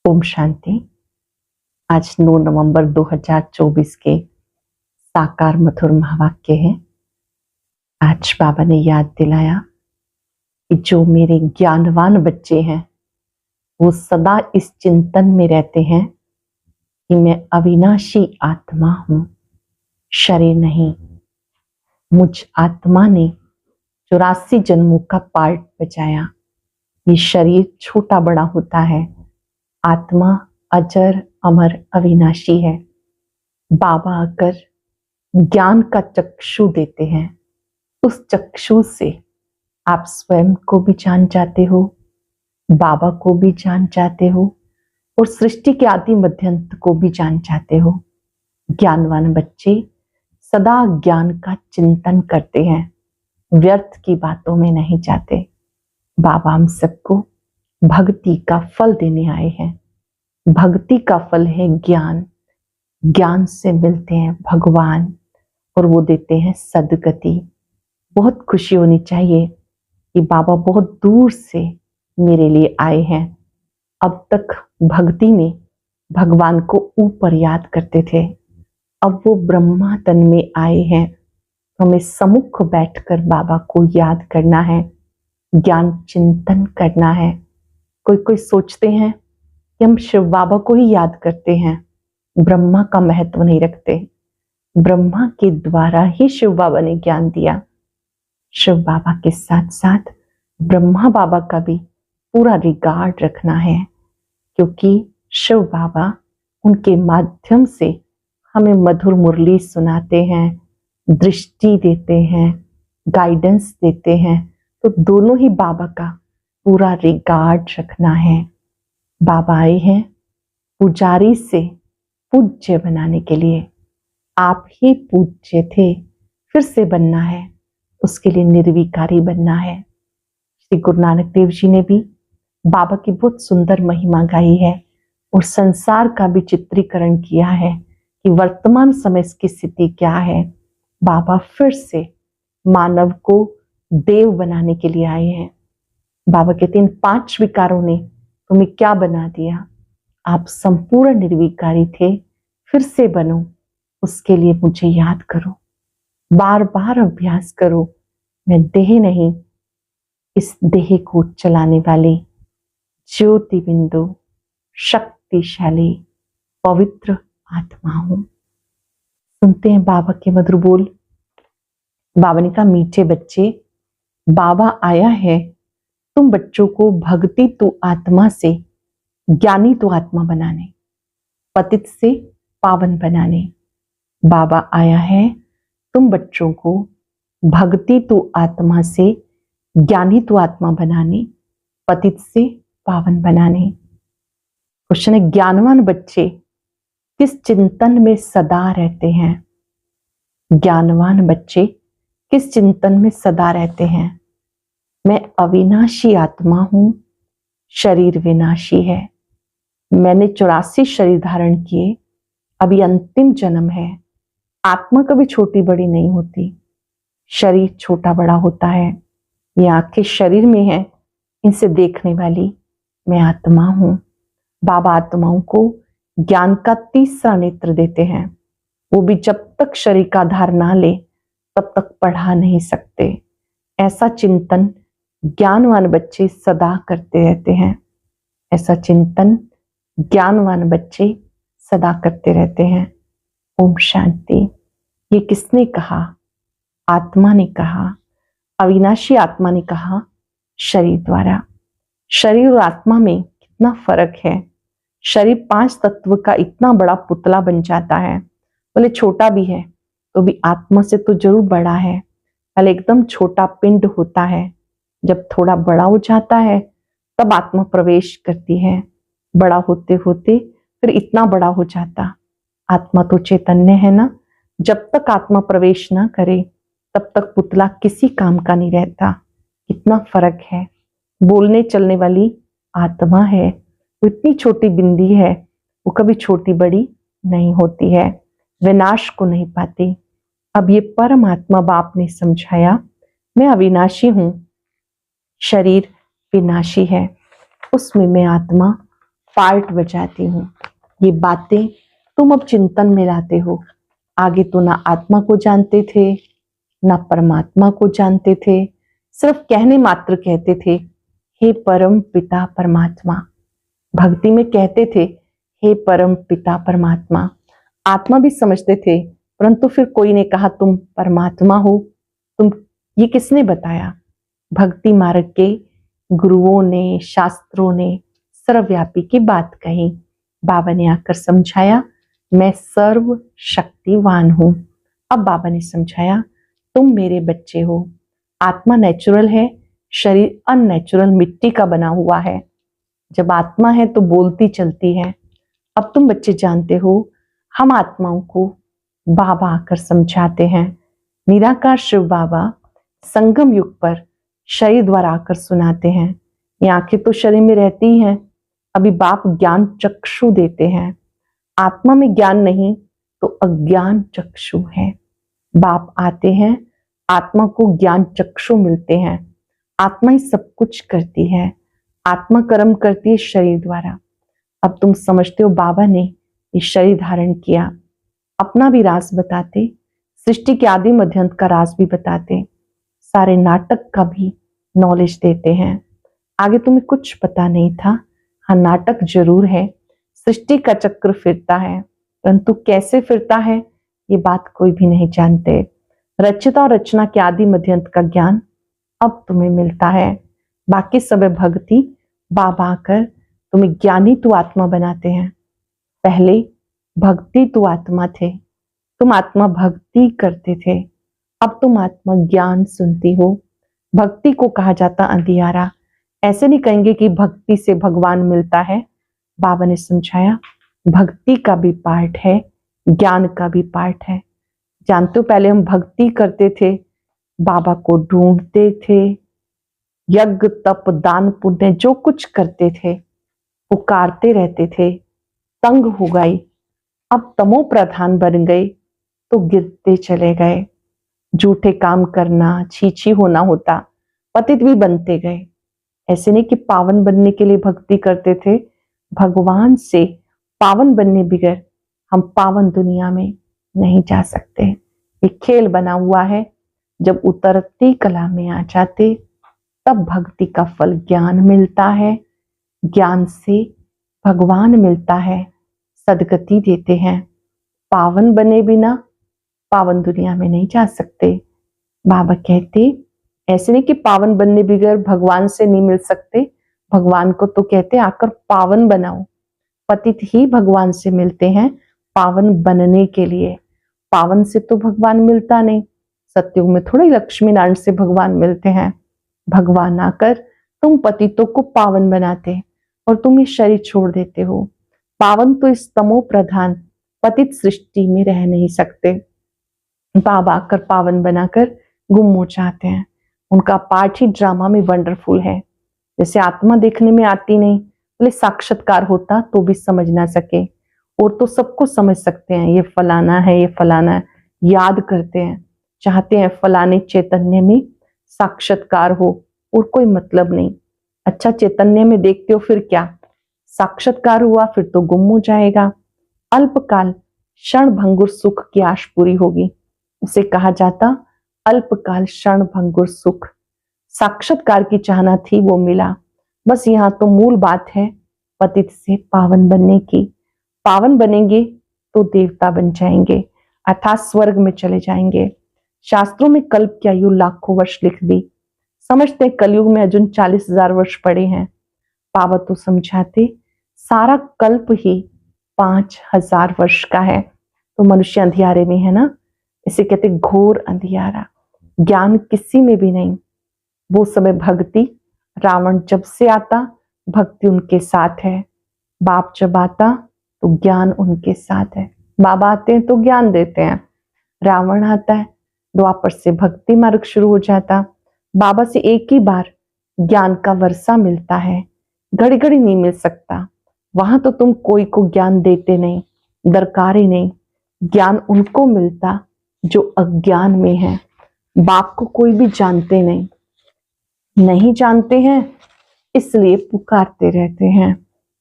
ओम शांति। आज 9 नवंबर 2024 के साकार मधुर महावाक्य हैं। आज बाबा ने याद दिलाया कि जो मेरे ज्ञानवान बच्चे हैं वो सदा इस चिंतन में रहते हैं कि मैं अविनाशी आत्मा हूं, शरीर नहीं। मुझ आत्मा ने 84 जन्मों का पार्ट बचाया। ये शरीर छोटा बड़ा होता है, आत्मा अजर अमर अविनाशी है। बाबा आकर ज्ञान का चक्षु देते हैं, उस चक्षु से आप स्वयं को भी जान जाते हो, बाबा को भी जान जाते हो और सृष्टि के आदि मध्यंत को भी जान जाते हो। ज्ञानवान बच्चे सदा ज्ञान का चिंतन करते हैं, व्यर्थ की बातों में नहीं जाते। बाबा हम सबको भक्ति का फल देने आए हैं। भक्ति का फल है ज्ञान। ज्ञान से मिलते हैं भगवान और वो देते हैं सद्गति। बहुत खुशी होनी चाहिए कि बाबा बहुत दूर से मेरे लिए आए हैं। अब तक भक्ति में भगवान को ऊपर याद करते थे, अब वो ब्रह्मा तन में आए हैं। हमें सम्मुख बैठकर बाबा को याद करना है, ज्ञान चिंतन करना है। कोई कोई सोचते हैं कि हम शिव बाबा को ही याद करते हैं, ब्रह्मा का महत्व नहीं रखते। ब्रह्मा के द्वारा ही शिव बाबा ने ज्ञान दिया। शिव बाबा के साथ साथ ब्रह्मा बाबा का भी पूरा रिगार्ड रखना है, क्योंकि शिव बाबा उनके माध्यम से हमें मधुर मुरली सुनाते हैं, दृष्टि देते हैं, गाइडेंस देते हैं। तो दोनों ही बाबा का पूरा रिगार्ड रखना है। बाबा आए हैं पुजारी से पूज्य बनाने के लिए। आप ही पूज्य थे, फिर से बनना है, उसके लिए निर्विकारी बनना है। श्री गुरु नानक देव जी ने भी बाबा की बहुत सुंदर महिमा गाई है और संसार का भी चित्रीकरण किया है कि वर्तमान समय की स्थिति क्या है। बाबा फिर से मानव को देव बनाने के लिए आए हैं। बाबा कहते हैं 5 विकारों ने तुम्हें क्या बना दिया, आप संपूर्ण निर्विकारी थे, फिर से बनो। उसके लिए मुझे याद करो, बार बार अभ्यास करो। मैं देह नहीं, इस देह को चलाने वाली ज्योति बिंदु शक्तिशाली पवित्र आत्मा हूं। सुनते हैं बाबा के मधुर बोल। बाबा ने कहा, मीठे बच्चे, बाबा आया है तुम बच्चों को भक्ति तु आत्मा से ज्ञानी तु आत्मा बनाने, पतित से पावन बनाने। बाबा आया है तुम बच्चों को भक्ति तु आत्मा से ज्ञानी तु आत्मा बनाने, पतित से पावन बनाने। क्वेश्चन है, ज्ञानवान बच्चे किस चिंतन में सदा रहते हैं? ज्ञानवान बच्चे किस चिंतन में सदा रहते हैं? मैं अविनाशी आत्मा हूं, शरीर विनाशी है। मैंने 84 शरीर धारण किए, अभी अंतिम जन्म है। आत्मा कभी छोटी बड़ी नहीं होती, शरीर छोटा बड़ा होता है। ये आंखें शरीर में है, इनसे देखने वाली मैं आत्मा हूं। बाबा आत्माओं को ज्ञान का तीसरा नेत्र देते हैं। वो भी जब तक शरीर का आधार ना ले तब तक पढ़ा नहीं सकते। ऐसा चिंतन ज्ञानवान बच्चे सदा करते रहते हैं। ऐसा चिंतन ज्ञानवान बच्चे सदा करते रहते हैं। ओम शांति। ये किसने कहा? आत्मा ने कहा, अविनाशी आत्मा ने कहा शरीर द्वारा। शरीर और आत्मा में कितना फर्क है। शरीर 5 तत्व का इतना बड़ा पुतला बन जाता है, बोले छोटा भी है तो भी आत्मा से तो जरूर बड़ा है। पहले एकदम छोटा पिंड होता है, जब थोड़ा बड़ा हो जाता है तब आत्मा प्रवेश करती है। बड़ा होते होते फिर इतना बड़ा हो जाता। आत्मा तो चैतन्य है ना, जब तक आत्मा प्रवेश ना करे तब तक पुतला किसी काम का नहीं रहता। कितना फर्क है। बोलने चलने वाली आत्मा है, वो इतनी छोटी बिंदी है, वो कभी छोटी बड़ी नहीं होती है, विनाश को नहीं पाती। अब ये परमात्मा बाप ने समझाया, मैं अविनाशी हूं, शरीर विनाशी है, उसमें मैं आत्मा पार्ट बजाती हूँ। ये बातें तुम अब चिंतन में लाते हो। आगे तो ना आत्मा को जानते थे, ना परमात्मा को जानते थे, सिर्फ कहने मात्र कहते थे हे परम पिता परमात्मा। भक्ति में कहते थे हे परम पिता परमात्मा। आत्मा भी समझते थे, परंतु फिर कोई ने कहा तुम परमात्मा हो। तुम, ये किसने बताया? भक्ति मार्ग के गुरुओं ने, शास्त्रों ने सर्वव्यापी की बात कही। बाबा ने आकर समझाया मैं सर्व शक्तिवान हूं। अब बाबा ने समझाया तुम मेरे बच्चे हो। आत्मा नेचुरल है, शरीर अननेचुरल मिट्टी का बना हुआ है। जब आत्मा है तो बोलती चलती है। अब तुम बच्चे जानते हो, हम आत्माओं को बाबा आकर समझाते हैं। निराकार शिव बाबा संगम युग पर शरीर द्वारा आकर सुनाते हैं। ये आंखें तो शरीर में रहती ही हैं। अभी बाप ज्ञान चक्षु देते हैं। आत्मा में ज्ञान नहीं तो अज्ञान चक्षु है। बाप आते हैं, आत्मा को ज्ञान चक्षु मिलते हैं। आत्मा ही सब कुछ करती है। आत्मा कर्म करती है शरीर द्वारा। अब तुम समझते हो बाबा ने ये शरीर धारण किया। अपना भी राज बताते, सृष्टि के आदि मध्यंत का राज भी बताते, सारे नाटक का भी नॉलेज देते हैं। आगे तुम्हें कुछ पता नहीं था। हाँ, नाटक जरूर है, सृष्टि का चक्र फिरता है, परंतु कैसे फिरता है ये बात कोई भी नहीं जानते। रचिता और रचना के आदि मध्यंत का ज्ञान अब तुम्हें मिलता है। बाकी सब भक्ति बाबा आकर तुम्हें ज्ञानी तू आत्मा बनाते हैं। पहले भक्ति तू आत्मा थे, तुम आत्मा भक्ति करते थे, अब तुम आत्मा ज्ञान सुनती हो। भक्ति को कहा जाता अंधियारा। ऐसे नहीं कहेंगे कि भक्ति से भगवान मिलता है। बाबा ने समझाया भक्ति का भी पार्ट है, ज्ञान का भी पार्ट है। जानते हो पहले हम भक्ति करते थे, बाबा को ढूंढते थे, यज्ञ तप दान पुण्य जो कुछ करते थे, पुकारते रहते थे, तंग हो गए। अब तमो प्रधान बन गए तो गिरते चले गए। झूठे काम करना, छीछी होना होता, पतित भी बनते गए। ऐसे नहीं कि पावन बनने के लिए भक्ति करते थे, भगवान से पावन बनने बगैर हम पावन दुनिया में नहीं जा सकते। एक खेल बना हुआ है, जब उतरती कला में आ जाते तब भक्ति का फल ज्ञान मिलता है। ज्ञान से भगवान मिलता है, सदगति देते हैं। पावन बने बिना पावन दुनिया में नहीं जा सकते। बाबा कहते ऐसे नहीं कि पावन बनने बगैर भगवान से नहीं मिल सकते। भगवान को तो कहते आकर पावन बनाओ। पतित ही भगवान से मिलते हैं पावन बनने के लिए। पावन से तो भगवान मिलता नहीं। सतयुग में थोड़े लक्ष्मी नारायण से भगवान मिलते हैं। भगवान आकर तुम पतितों को पावन बनाते और तुम ये शरीर छोड़ देते हो। पावन तो इस तमो प्रधान पतित सृष्टि में रह नहीं सकते। बाबा आकर पावन बनाकर गुम हो जाते हैं। उनका पार्ट ही ड्रामा में वंडरफुल है। जैसे आत्मा देखने में आती नहीं, बोले साक्षात्कार होता तो भी समझ ना सके, और तो सबको समझ सकते हैं ये फलाना है, ये फलाना है, याद करते हैं, चाहते हैं फलाने चैतन्य में साक्षात्कार हो, और कोई मतलब नहीं। अच्छा चैतन्य में देखते हो फिर क्या, साक्षात्कार हुआ फिर तो गुम हो जाएगा। अल्पकाल क्षण भंगुर सुख की आश पूरी होगी, उसे कहा जाता अल्पकाल क्षण भंगुर सुख। साक्षात्कार की चाहना थी, वो मिला। बस यहाँ तो मूल बात है पतित से पावन बनने की। पावन बनेंगे तो देवता बन जाएंगे, अर्थात स्वर्ग में चले जाएंगे। शास्त्रों में कल्प की आयु लाखों वर्ष लिख दी। समझते कलयुग में अर्जुन 40,000 वर्ष पड़े हैं। बाबा तो समझाते सारा कल्प ही 5,000 वर्ष का है। तो मनुष्य अंधियारे में है ना, इसे कहते घोर अंधियारा, ज्ञान किसी में भी नहीं। वो समय भक्ति, रावण जब से आता भक्ति उनके साथ है, बाप जब आता तो ज्ञान उनके साथ है। बाबा आते हैं तो ज्ञान देते हैं, रावण आता है, द्वापर से भक्ति मार्ग शुरू हो जाता। बाबा से एक ही बार ज्ञान का वर्षा मिलता है, घड़ी घड़ी नहीं मिल सकता। वहां तो तुम कोई को ज्ञान देते नहीं, दरकार ही नहीं। ज्ञान उनको मिलता जो अज्ञान में है। बाप को कोई भी जानते नहीं जानते हैं, इसलिए पुकारते रहते हैं।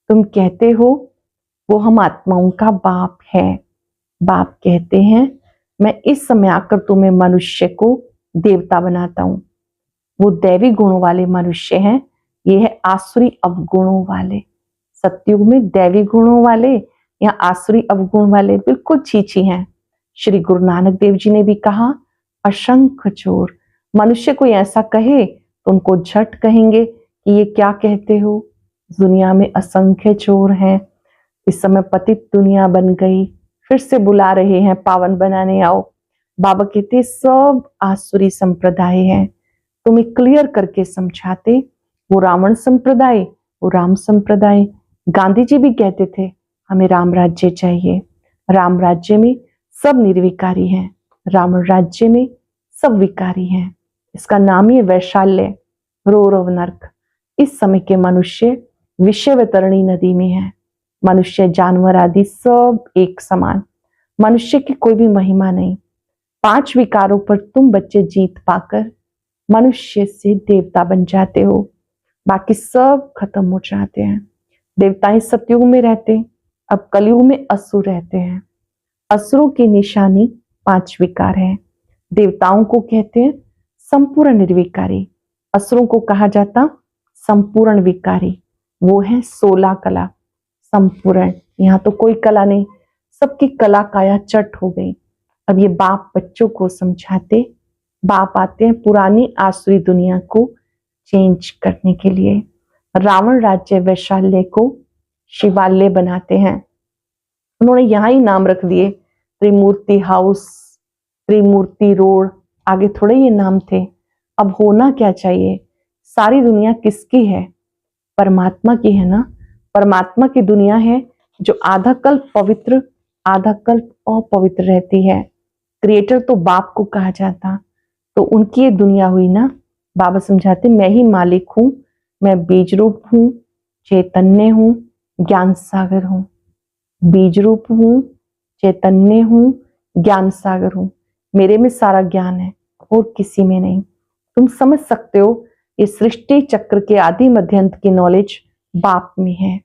तुम कहते हो वो हम आत्माओं का बाप है। बाप कहते हैं मैं इस समय आकर तुम्हें मनुष्य को देवता बनाता हूं। वो दैवी गुणों वाले मनुष्य हैं, ये है आसुरी अवगुणों वाले। सतयुग में दैवी गुणों वाले या आसुरी अवगुण वाले बिल्कुल छीछी हैं। श्री गुरु नानक देव जी ने भी कहा, असंख्य चोर। मनुष्य कोई ऐसा कहे तो उनको झट कहेंगे कि ये क्या कहते हो, दुनिया में असंख्य चोर हैं। इस समय पतित दुनिया बन गई, फिर से बुला रहे हैं पावन बनाने आओ। बाबा कहते सब आसुरी संप्रदाय हैं। तुम्हें क्लियर करके समझाते, वो रावण संप्रदाय, वो राम संप्रदाय। गांधी जी भी कहते थे हमें राम राज्य चाहिए। राम राज्य में सब निर्विकारी हैं, रावण राज्य में सब विकारी हैं। इसका नाम ही वैशाल्य, रौरव नर्क। इस समय के मनुष्य विषय वितरणी नदी में है। मनुष्य जानवर आदि सब एक समान, मनुष्य की कोई भी महिमा नहीं। 5 विकारों पर तुम बच्चे जीत पाकर मनुष्य से देवता बन जाते हो, बाकी सब खत्म हो जाते हैं। देवताएं सतयुग में रहते, अब कलयुग में असुर रहते हैं। असुरों की निशानी 5 विकार है। देवताओं को कहते हैं संपूर्ण निर्विकारी, असुरों को कहा जाता संपूर्ण विकारी। वो है 16 कला संपूर्ण। यहाँ तो कोई कला नहीं, सबकी कला काया चट हो गई। अब ये बाप बच्चों को समझाते, बाप आते हैं पुरानी आसुरी दुनिया को चेंज करने के लिए। रावण राज्य वैशाल्य को शिवालय बनाते हैं। उन्होंने यहाँ ही नाम रख दिए, त्रिमूर्ति हाउस, त्रिमूर्ति रोड। आगे थोड़े ये नाम थे। अब होना क्या चाहिए, सारी दुनिया किसकी है, परमात्मा की है ना। परमात्मा की दुनिया है जो आधा कल्प पवित्र आधा कल्प अपवित्र रहती है। क्रिएटर तो बाप को कहा जाता, तो उनकी ये दुनिया हुई ना। बाबा समझाते मैं ही मालिक हूं, मैं बीज रूप हूं, चैतन्य हूं, ज्ञान सागर हूं। बीज रूप हूं, चैतन्य हूं, ज्ञान सागर हूं। मेरे में सारा ज्ञान है और किसी में नहीं। तुम समझ सकते हो ये सृष्टि चक्र के आदि मध्य अंत की नॉलेज बाप में है।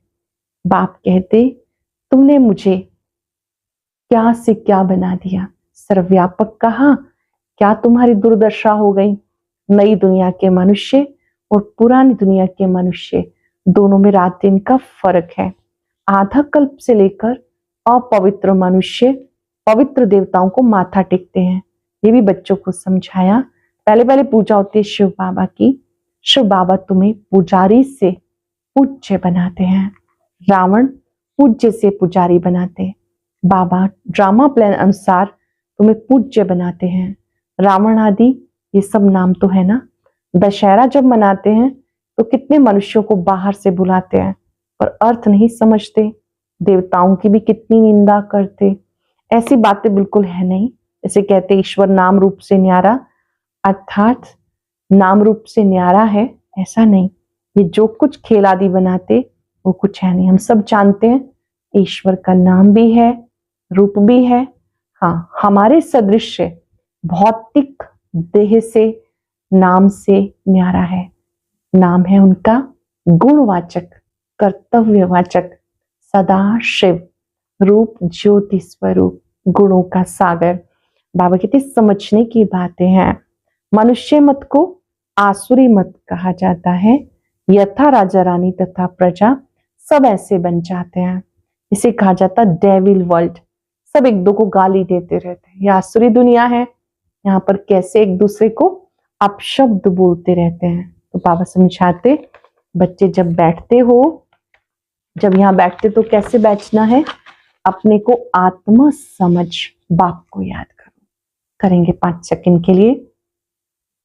बाप कहते तुमने मुझे क्या से क्या बना दिया, सर्वव्यापक कहा, क्या तुम्हारी दुर्दशा हो गई। नई दुनिया के मनुष्य और पुरानी दुनिया के मनुष्य दोनों में रात दिन का फर्क है। आधा कल्प से लेकर अपवित्र मनुष्य पवित्र देवताओं को माथा टेकते हैं। ये भी बच्चों को समझाया। पहले पहले पूजा होती है शिव बाबा की। शिव बाबा तुम्हें पुजारी से पूज्य बनाते हैं, रावण पूज्य से पुजारी बनाते। बाबा ड्रामा प्लान अनुसार तुम्हें पूज्य बनाते हैं। रावण आदि ये सब नाम तो है ना। दशहरा जब मनाते हैं तो कितने मनुष्यों को बाहर से बुलाते हैं, पर अर्थ नहीं समझते। देवताओं की भी कितनी निंदा करते। ऐसी बातें बिल्कुल है नहीं। जैसे कहते ईश्वर नाम रूप से न्यारा, अर्थात नाम रूप से न्यारा है, ऐसा नहीं। ये जो कुछ खेल आदि बनाते वो कुछ है नहीं। हम सब जानते हैं ईश्वर का नाम भी है, रूप भी है। हाँ, हमारे सदृश भौतिक देह से नाम से न्यारा है। नाम है उनका गुणवाचक, कर्तव्यवाचक, सदा शिव, रूप ज्योति स्वरूप, गुणों का सागर। बाबा कहते समझने की बातें हैं। मनुष्य मत को आसुरी मत कहा जाता है। यथा राजा रानी तथा प्रजा सब ऐसे बन जाते हैं। इसे कहा जाता डेविल वर्ल्ड। सब एक दो को गाली देते रहते हैं। यह आसुरी दुनिया है, यहाँ पर कैसे एक दूसरे को अपशब्द बोलते रहते हैं। तो बाबा समझाते बच्चे जब बैठते हो, जब यहाँ बैठते तो कैसे बैठना है, अपने को आत्मा समझ बाप को याद करो। करेंगे 5 सेकंड के लिए।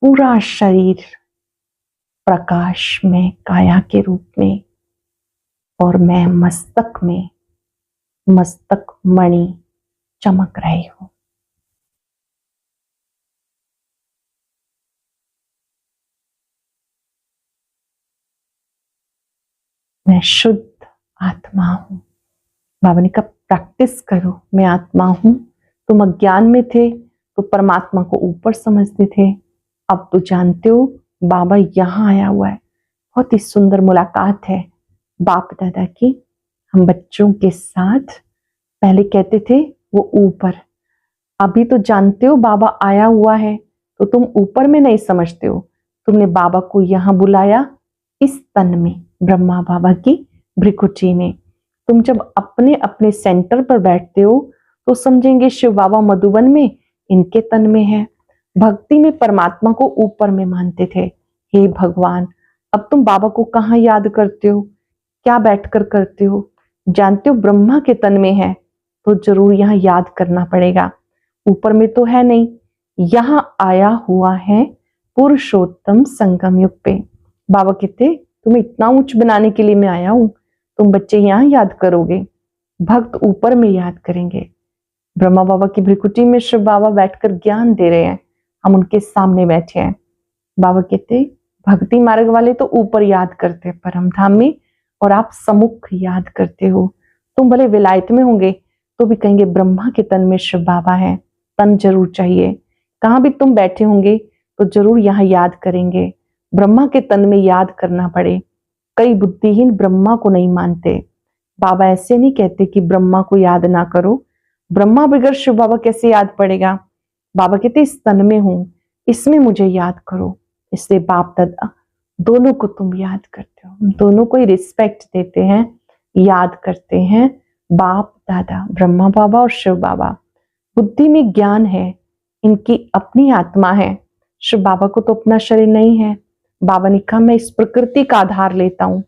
पूरा शरीर प्रकाश में, काया के रूप में, और मैं मस्तक में, मस्तक मणि चमक रही हूं। मैं शुद्ध आत्मा हूं। बाबा ने कहा प्रैक्टिस करो, मैं आत्मा हूं। तुम अज्ञान में थे तो परमात्मा को ऊपर समझते थे, अब तो जानते हो बाबा यहां आया हुआ है। बहुत ही सुंदर मुलाकात है बाप दादा की हम बच्चों के साथ पहले कहते थे वो ऊपर, अभी तो जानते हो बाबा आया हुआ है, तो तुम ऊपर में नहीं समझते हो। तुमने बाबा को यहां बुलाया इस तन में, ब्रह्मा बाबा की भ्रिकुटी में। तुम जब अपने अपने सेंटर पर बैठते हो तो समझेंगे शिव बाबा मधुबन में इनके तन में है। भक्ति में परमात्मा को ऊपर में मानते थे। हे भगवान, अब तुम बाबा को कहाँ याद करते हो, क्या बैठकर करते हो? जानते हो ब्रह्मा के तन में है, तो जरूर यहाँ याद करना पड़ेगा। ऊपर में तो है नहीं, यहाँ आया हुआ है पुरुषोत्तम संगम युग पे। बाबा कहते तुम्हें इतना ऊंच बनाने के लिए मैं आया हूं, तुम बच्चे यहाँ याद करोगे, भक्त ऊपर में याद करेंगे। ब्रह्मा बाबा की भ्रिकुटी में शिव बाबा बैठकर ज्ञान दे रहे हैं, हम उनके सामने बैठे हैं। बाबा कहते भक्ति मार्ग वाले तो ऊपर याद करते हैं परम धाम में, और आप सम्मुख याद करते हो। तुम भले विलायत में होंगे तो भी कहेंगे ब्रह्मा के तन में शिव बाबा है, तन जरूर चाहिए। कहाँ भी तुम बैठे होंगे तो जरूर यहाँ याद करेंगे, ब्रह्मा के तन में याद करना पड़े। कई बुद्धिहीन ब्रह्मा को नहीं मानते। बाबा ऐसे नहीं कहते कि ब्रह्मा को याद ना करो, ब्रह्मा बगैर शिव बाबा कैसे याद पड़ेगा। बाबा कहते इस तन में हूं, इसमें मुझे याद करो। इसलिए बाप दादा दोनों को तुम याद करते हो, दोनों को ही रिस्पेक्ट देते हैं, याद करते हैं। बाप दादा ब्रह्मा बाबा और शिव बाबा, बुद्धि में ज्ञान है, इनकी अपनी आत्मा है। शिव बाबा को तो अपना शरीर नहीं है। बाबा ने कहा मैं इस प्रकृति का आधार लेता हूं।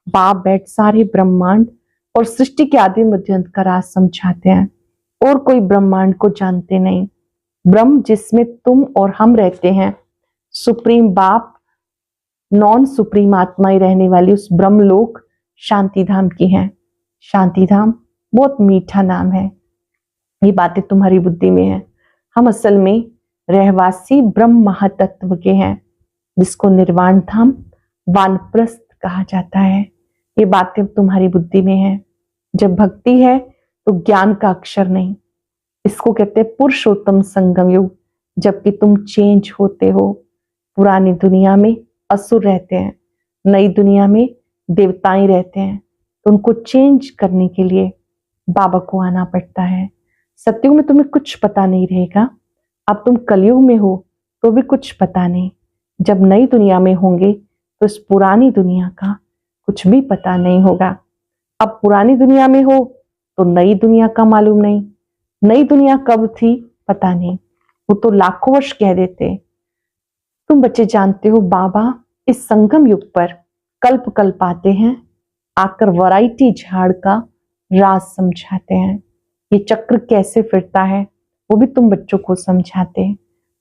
बाप बैठ सारे ब्रह्मांड और सृष्टि के आदि मध्य अंत का राज समझाते हैं, और कोई ब्रह्मांड को जानते नहीं। ब्रह्म जिसमें तुम और हम रहते हैं, सुप्रीम बाप नॉन सुप्रीम आत्मा ही रहने वाली उस ब्रह्मलोक शांति धाम की है। शांति धाम बहुत मीठा नाम है, ये बातें तुम्हारी बुद्धि में है। हम असल में रहवासी ब्रह्म महातत्व के हैं, जिसको निर्वाण धाम वानप्रस्थ कहा जाता है। ये बातें तुम्हारी बुद्धि में है। जब भक्ति है तो ज्ञान का अक्षर नहीं, इसको कहते हैं पुरुषोत्तम संगम युग। जबकि तुम चेंज होते हो, पुरानी दुनिया में असुर रहते हैं, नई दुनिया में देवताएं रहते हैं, तो उनको चेंज करने के लिए बाबा को आना पड़ता है। सतयुग में तुम्हें कुछ पता नहीं रहेगा, अब तुम कलयुग में हो तो भी कुछ पता नहीं। जब नई दुनिया में होंगे तो इस पुरानी दुनिया का कुछ भी पता नहीं होगा। अब पुरानी दुनिया में हो तो नई दुनिया का मालूम नहीं, नई दुनिया कब थी पता नहीं, वो तो लाखों वर्ष कह देते। तुम बच्चे जानते हो बाबा इस संगम युग पर कल्प कल्प आते हैं, आकर वैरायटी झाड़ का राज समझाते हैं। ये चक्र कैसे फिरता है वो भी तुम बच्चों को समझाते हैं।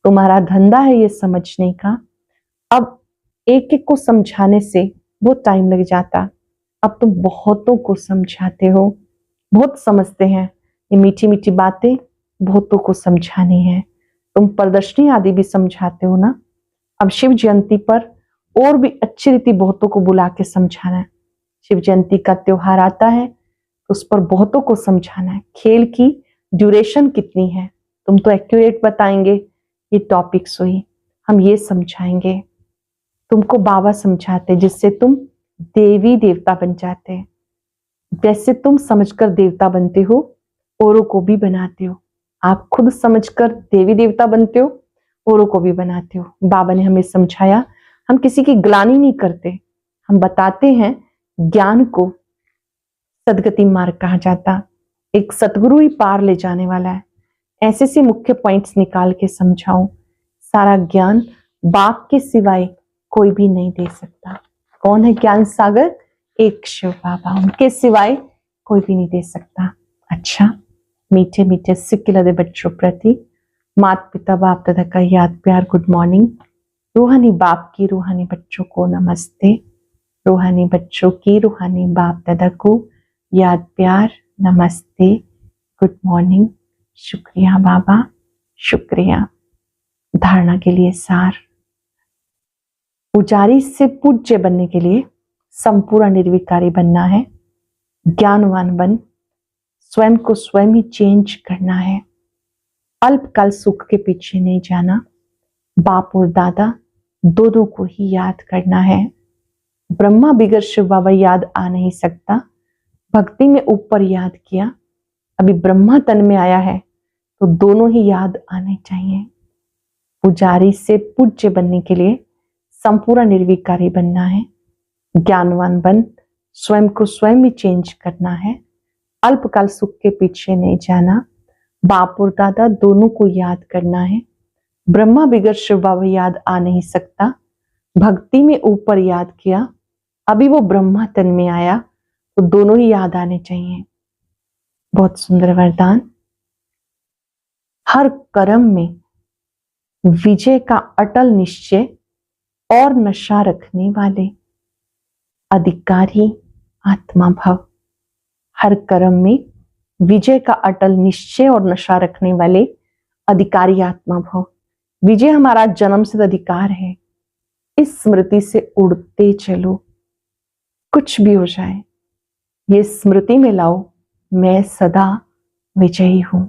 तुम्हारा धंधा है ये समझने का। अब एक एक को समझाने से बहुत टाइम लग जाता, अब तुम बहुतों को समझाते हो, बहुत समझते हैं। ये मीठी मीठी बातें बहुतों को समझानी है। तुम प्रदर्शनी आदि भी समझाते हो ना, अब शिव जयंती पर और भी अच्छी रीति बहुतों को बुला के समझाना है। शिव जयंती का त्योहार आता है तो उस पर बहुतों को समझाना है। खेल की ड्यूरेशन कितनी है तुम तो एक्यूरेट बताएंगे, ये टॉपिक्स हुई, हम ये समझाएंगे। तुमको बाबा समझाते जिससे तुम देवी देवता बन जाते हैं। जैसे तुम समझकर देवता बनते हो औरों को भी बनाते हो। आप खुद समझकर देवी देवता बनते हो, औरों को भी बनाते हो। बाबा ने हमें समझाया, हम किसी की ग्लानि नहीं करते, हम बताते हैं ज्ञान को सदगति मार्ग कहा जाता। एक सतगुरु ही पार ले जाने वाला है। ऐसे से मुख्य पॉइंट्स निकाल के समझाऊं। सारा ज्ञान बाप के सिवाय कोई भी नहीं दे सकता। कौन है ज्ञान सागर? एक शिव बाबा, उनके सिवाय कोई भी नहीं दे सकता। अच्छा, मीठे मीठे सिक्किलदे बच्चों प्रति माता पिता बाप दादा का याद प्यार गुड मॉर्निंग। रूहानी बाप की रूहानी बच्चों को नमस्ते। रूहानी बच्चों की रूहानी बाप दादा को याद प्यार नमस्ते गुड मॉर्निंग। शुक्रिया बाबा, शुक्रिया। धारणा के लिए सार, पुजारी से पूज्य बनने के लिए संपूर्ण निर्विकारी बनना है। ज्ञानवान बन स्वयं को स्वयं ही चेंज करना है। अल्पकाल सुख के पीछे नहीं जाना। बाप और दादा दोनों को ही याद करना है। ब्रह्मा बिगर शिव बाबा याद आ नहीं सकता। भक्ति में ऊपर याद किया, अभी ब्रह्मा तन में आया है तो दोनों ही याद आने चाहिए। पुजारी से पूज्य बनने के लिए संपूर्ण निर्विकारी बनना है। ज्ञानवान बन स्वयं को स्वयं ही चेंज करना है। अल्पकाल सुख के पीछे नहीं जाना। बाप और दादा दोनों को याद करना है। ब्रह्मा बिगर शिव बाबा याद आ नहीं सकता। भक्ति में ऊपर याद किया, अभी वो ब्रह्मा तन में आया तो दोनों ही याद आने चाहिए। बहुत सुंदर वरदान। हर कर्म में विजय का अटल निश्चय और नशा रखने वाले अधिकारी आत्मा भव। हर कर्म में विजय का अटल निश्चय और नशा रखने वाले अधिकारी आत्मा भव। विजय हमारा जन्म सिद्ध अधिकार है। इस स्मृति से उड़ते चलो, कुछ भी हो जाए ये स्मृति में लाओ, मैं सदा विजयी हूं,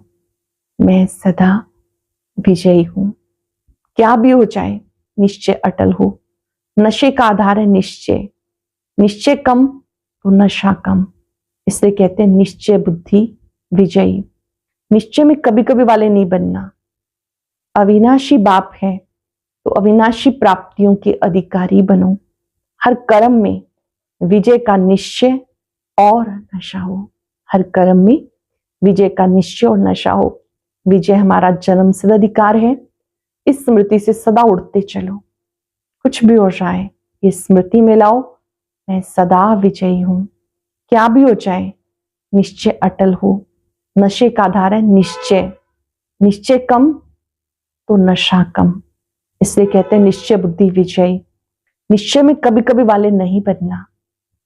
मैं सदा विजयी हूं। क्या भी हो जाए निश्चय अटल हो। नशे का आधार है निश्चय। निश्चय कम तो नशा कम, इसलिए कहते हैं निश्चय बुद्धि विजयी। निश्चय में कभी कभी वाले नहीं बनना। अविनाशी बाप है तो अविनाशी प्राप्तियों के अधिकारी बनो। हर कर्म में विजय का निश्चय और नशा हो। हर कर्म में विजय का निश्चय और नशा हो। विजय हमारा जन्म सिद्ध अधिकार है। इस स्मृति से सदा उड़ते चलो, कुछ भी हो जाए ये स्मृति में लाओ, मैं सदा विजयी हूं। क्या भी हो जाए निश्चय अटल हो। नशे का आधार है निश्चय। निश्चय कम तो नशा कम, इसलिए कहते हैं निश्चय बुद्धि विजयी। निश्चय में कभी कभी वाले नहीं बनना।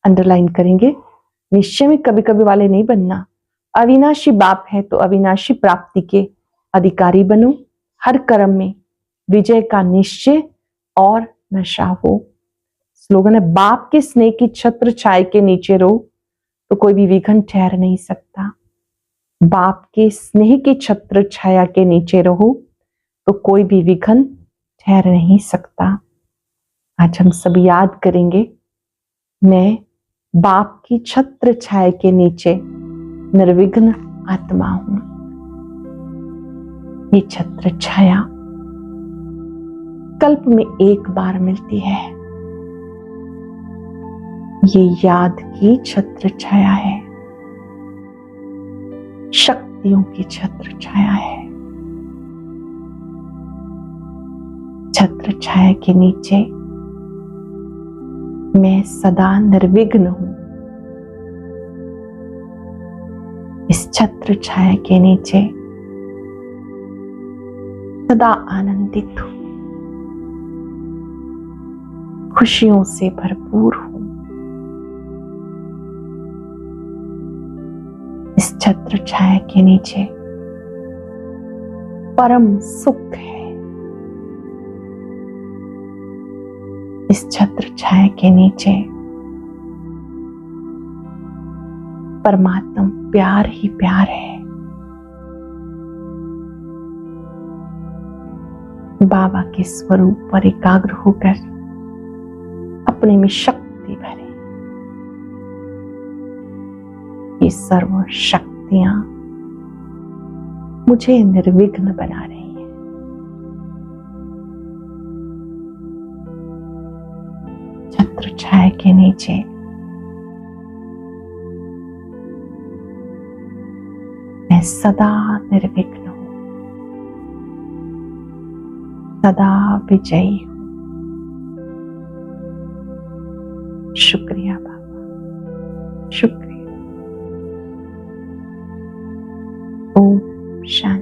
अंडरलाइन करेंगे, निश्चय में कभी कभी वाले नहीं बनना। अविनाशी बाप है तो अविनाशी प्राप्ति के अधिकारी बनो। हर कर्म में विजय का निश्चय और नशा हो। स्लोगन है बाप के स्नेह की छत्र छाया के नीचे रहो तो कोई भी विघ्न ठहर नहीं सकता। बाप के स्नेह की छत्र छाया के नीचे रहो तो कोई भी विघ्न ठहर नहीं सकता। आज हम सब याद करेंगे, मैं बाप की छत्र छाया के नीचे निर्विघ्न आत्मा हूं। ये छत्र छाया कल्प में एक बार मिलती है। ये याद की छत्र छाया है, शक्तियों की छत्र छाया है। छत्र छाया के नीचे मैं सदा निर्विघ्न हूं। इस छत्र छाया के नीचे सदा आनंदित हूं, खुशियों से भरपूर हूं। इस छत्र छाया के नीचे परम सुख है। इस छत्र छाया के नीचे परमात्मा प्यार ही प्यार है। बाबा के स्वरूप पर एकाग्र होकर अपने में शक्ति भरे। ये सर्व शक्तियां मुझे निर्विघ्न बना रही हैं। छत्र छाया के नीचे मैं सदा निर्विघ्न हूं, सदा विजयी हूं। शुक्रिया बाबा, शुक्रिया। ओम शांति।